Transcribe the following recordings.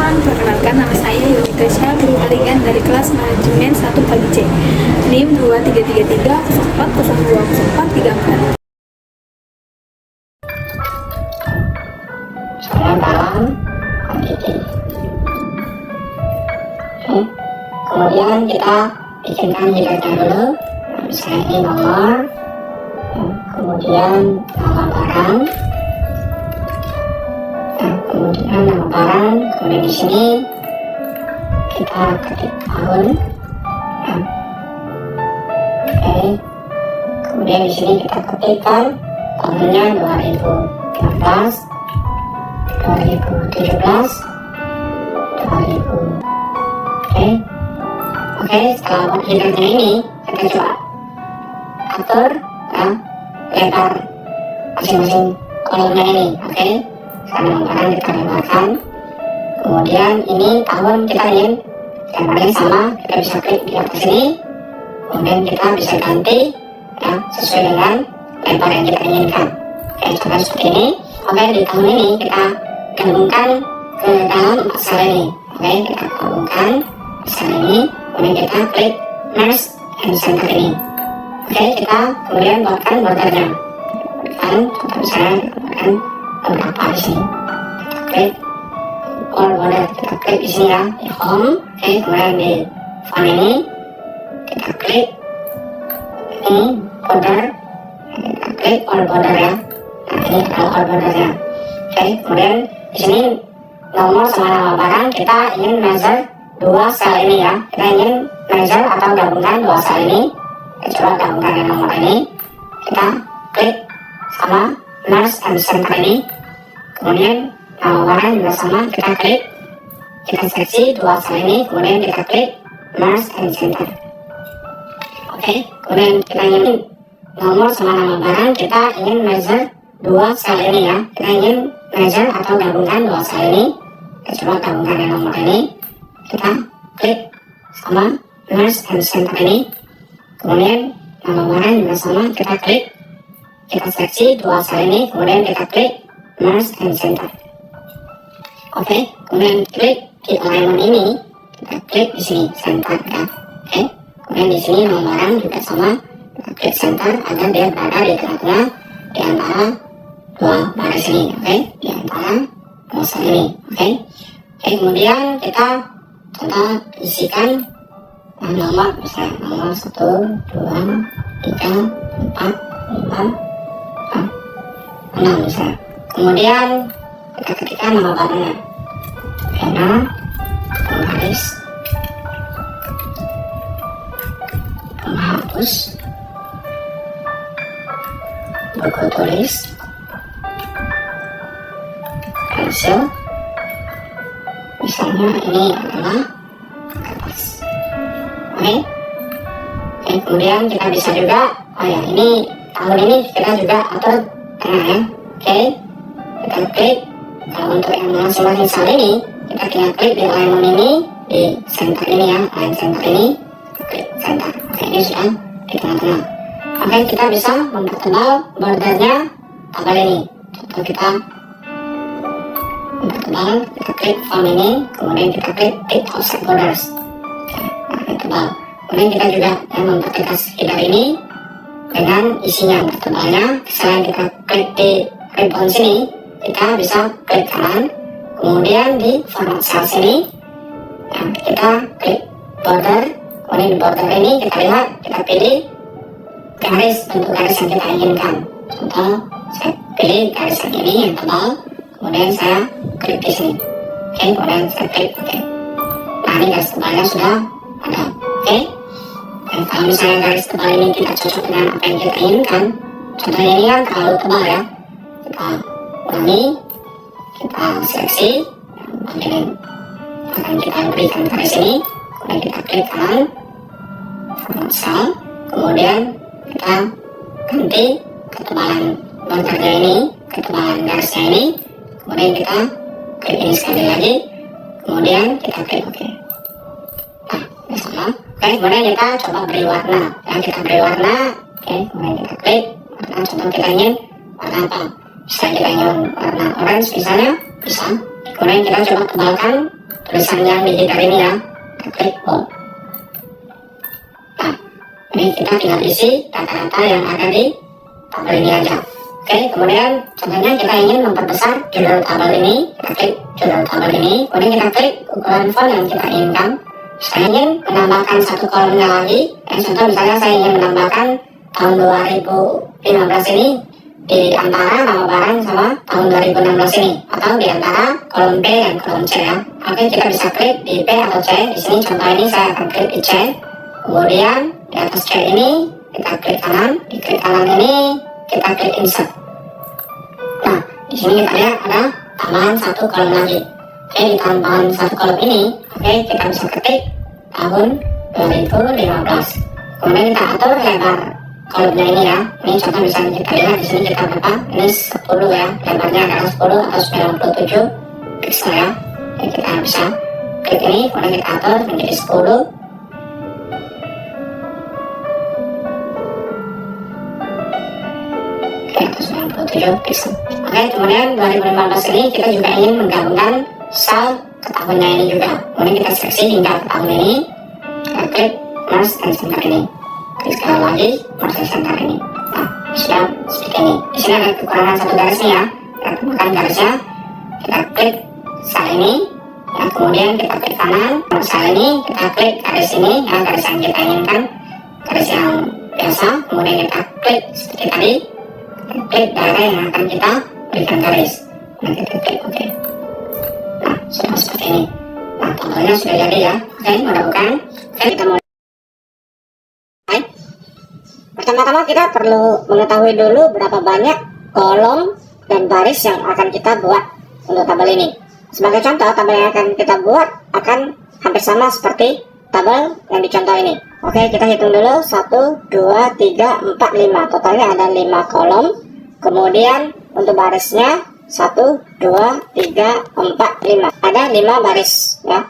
teman-teman, perkenalkan nama saya Yolita Syah, guru Kalian dari kelas manajemen 1 pagi C, NIM 233304020434. Saya dalam quantity. Oke. Kemudian kita bikinkan headernya dulu. Misalnya ini nomor, kemudian nama barang, kemudian nama barang, kemudian di sini kita ketik tahun. Oke. Kemudian di sini kita ketikkan tahunnya 2013, 2017, 2000. Oke, setelah buat headernya ini kita coba atur lebar masing-masing kolomnya ini. Oke, sekarang kita lebarkan. Kemudian ini tahun kita ingin lebarnya sama, kita bisa klik di atas sini. Kemudian kita bisa ganti sesuai dengan lebar yang kita inginkan. Oke, contoh seperti ini. Oke, di tahun ini kita gabungkan ke dalam 4 sel ini. Oke, kita gabungkan sel ini, kemudian kita klik merge and center ini. Oke, kita kemudian buatkan bordernya. Contoh misalnya buatkan beberapa di sini. Kita klik all border, kita klik di sini ya, di home. Oke, kemudian di font ini kita klik ini border, kita klik all border ya. Nah, ini adalah all bordernya. Oke, kemudian di sini nomor sama nama barang kita ingin measure 2 sel ini ya. Kita ingin measure atau gabungkan 2 sel ini. Kita coba gabungkan dengan nomor ini. Kita klik sama merge and center ini. Kemudian nama barang juga sama, kita klik. Kita seleksi 2 sel ini, kemudian kita klik merge and center. Oke, kemudian kita ingin nomor sama nama barang, kita ingin measure 2 sel ini ya. Kita ingin measure atau gabungkan 2 sel ini. Kita coba gabungkan dengan nomor ini. Kita klik sama merge and center ini. Kemudian nama barang juga sama, kita klik. Kita seleksi 2 sel ini, kemudian kita klik merge and center. Oke, kemudian klik di alignment ini, kita klik di sini center ya. Oke, kemudian di sini nama barang juga sama, kita klik center agar dia berada di tengah-tengah di antara 2 baris ini. Oke, di antara 2 sel ini. Oke, kemudian kita coba isikan nomor, misalnya nomor 1, 2, 3, 4, 5, 6 misalnya. Kemudian kita ketikkan nama barangnya, pena, penggaris, penghapus, buku tulis, pensil. Misalnya ini adalah kertas. Oke, kemudian kita bisa juga, ini tahun ini kita juga atur tengah ya. Oke, kita klik. Kalau untuk yang masing-masing sel ini, kita tinggal klik di alignment ini, di center ini ya, align center ini, klik center. Oke, ini sudah di tengah-tengah. Oke, kita bisa mempertebal bordernya tabel ini. Contoh kita mempertebal, kita klik font ini, kemudian kita klik tick offset borders. Oke, tebal. Kemudian kita juga mempertegas header ini dengan isinya bertebalnya. Selain kita klik di ribbon sini, kita bisa klik kanan, kemudian di format cell sini, kita klik border. Kemudian di border ini kita lihat, kita pilih garis, bentuk garis yang kita inginkan. Contoh, saya pilih garis yang ini yang tebal, kemudian saya klik di sini. Oke, kemudian saya klik oke. Nah, ini garis tebalnya sudah ada. Oke, dan kalau misalnya garis tebal ini tidak cocok dengan apa yang kita inginkan, contohnya ini kan terlalu tebal ya, kita ulangi, kita seleksi bagian akan kita berikan garis ini, kemudian kita klik kanan, format cell, kemudian kita ganti ketebalan bordernya ini, ketebalan garisnya ini, kemudian kita klik ini sekali lagi, kemudian kita klik OK. Nah, ini sama. Oke, kemudian kita coba beri warna. Yang kita beri warna, oke, kemudian kita klik warna. Contoh kita ingin warna apa? Bisa kita ingin warna orange misalnya, bisa. Kemudian kita coba tebalkan tulisan yang digital ini ya, kita klik home. Nah, ini kita tinggal isi data-data yang ada di tabel ini aja. Oke, kemudian contohnya kita ingin memperbesar judul tabel ini, kita klik judul tabel ini, kemudian kita klik ukuran font yang kita inginkan. Saya ingin menambahkan satu kolomnya lagi, contoh misalnya saya ingin menambahkan tahun 2015 ini di antara nama barang sama tahun 2016 ini, atau di antara kolom B dan kolom C ya. Oke, kita bisa klik di B atau C. Di sini contoh ini saya akan klik di C. Kemudian di atas C ini kita klik kanan, di klik kanan ini kita klik insert. Nah, di sini kita lihat ada tambahan satu kolom lagi. Oke, di tambahan satu kolom ini, oke, kita bisa ketik tahun 2015. Kemudian kita atur lebar kolomnya ini ya. Ini contoh misalnya kita lihat di sini kita berapa? Ini 10 ya. Lebarnya adalah 10 atau 97 pixel ya. Jadi kita bisa klik ini, kemudian kita atur menjadi 10. Oke, atau 97 pixel. Oke, kemudian 2015 ini kita juga ingin menggabungkan sel ke tahunnya ini juga. Kemudian kita seleksi hingga ke tahun ini. Kita klik merge dan center ini. Klik sekali lagi merge center ini. Nah, sudah seperti ini. Di sini ada kekurangan satu garisnya ya. Kita tambahkan garisnya. Kita klik sel ini. Ya, kemudian kita klik kanan. Sel ini kita klik garis ini ya, garis yang kita inginkan. Garis yang biasa. Kemudian kita klik seperti tadi. Kita klik daerah yang akan kita berikan garis. Nah, kita klik OK. Nah, sudah seperti ini. Nah, tabelnya sudah jadi ya. Oke, udah bukan. Oke, kita mulai. Pertama-tama kita perlu mengetahui dulu berapa banyak kolom dan baris yang akan kita buat untuk tabel ini. Sebagai contoh, tabel yang akan kita buat akan hampir sama seperti tabel yang dicontoh ini. Oke, kita hitung dulu. 1, 2, 3, 4, 5. Totalnya ada 5 kolom. Kemudian untuk barisnya 1, 2, 3, 4, 5. Ada 5 baris ya.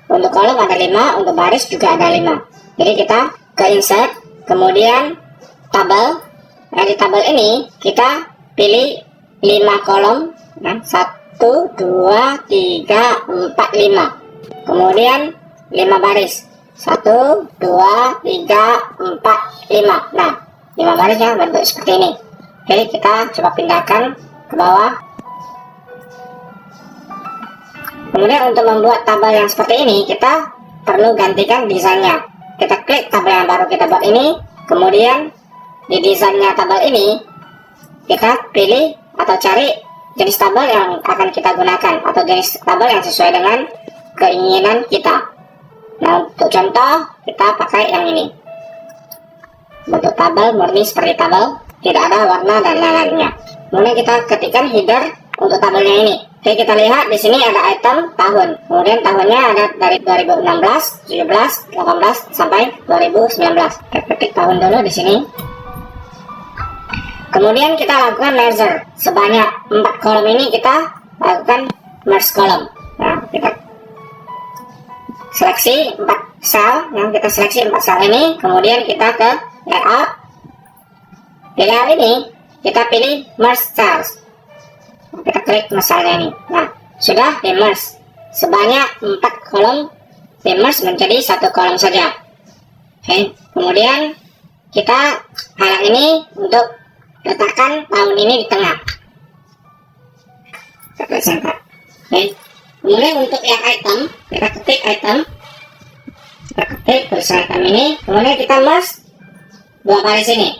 Untuk kolom ada 5, untuk baris juga ada 5. Jadi kita ke insert, kemudian tabel. Nah, di tabel ini kita pilih 5 kolom ya. 1, 2, 3, 4, 5. Kemudian 5 baris. 1, 2, 3, 4, 5. Nah, 5 barisnya bentuk seperti ini. Oke, kita coba pindahkan ke bawah. Kemudian untuk membuat tabel yang seperti ini, kita perlu gantikan desainnya. Kita klik tabel yang baru kita buat ini, kemudian di desainnya tabel ini, kita pilih atau cari jenis tabel yang akan kita gunakan, atau jenis tabel yang sesuai dengan keinginan kita. Nah, untuk contoh, kita pakai yang ini. Bentuk tabel murni seperti tabel, tidak ada warna dan lain-lainnya. Kemudian kita ketikkan header untuk tabelnya ini. Oke, kita lihat di sini ada item tahun. Kemudian tahunnya ada dari 2016, 17, 18 sampai 2019. Kita ketik tahun dulu di sini. Kemudian kita lakukan merger. Sebanyak 4 kolom ini kita lakukan merge kolom. Nah, kita seleksi 4 sel, yang kita seleksi 4 sel ini. Kemudian kita ke layout. Di layout ini kita pilih merge cells. Kita klik masalahnya ini. Nah, sudah di merge. Sebanyak 4 kolom di merge menjadi 1 kolom saja. Oke, kemudian kita highlight ini untuk letakkan tahun ini di tengah. Kita klik center. Oke, kemudian untuk yang item, kita ketik item. Kita ketik tulisan item ini. Kemudian kita merge 2 baris ini.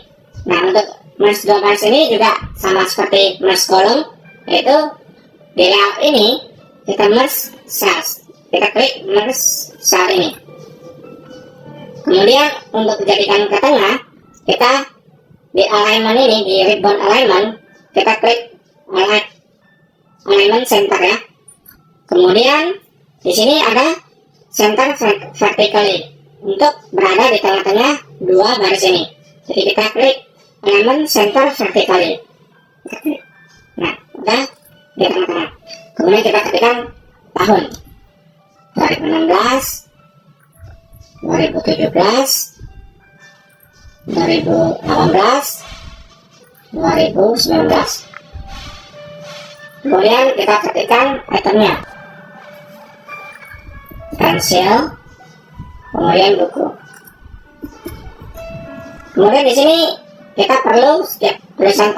Nah, untuk merge 2 baris ini juga sama seperti merge kolom, yaitu di layout ini kita merge cells. Kita klik merge cell ini. Kemudian untuk dijadikan ke tengah, kita di alignment ini, di ribbon alignment, kita klik alignment center ya. Kemudian di sini ada center vertically untuk berada di tengah-tengah 2 baris ini. Jadi kita klik alignment center vertically. Nah, udah di tengah-tengah. Kemudian kita ketikkan tahun 2016, 2017, 2018, 2019. Kemudian kita ketikkan itemnya. pensil, kemudian buku. Kemudian di sini kita perlu setiap tulisan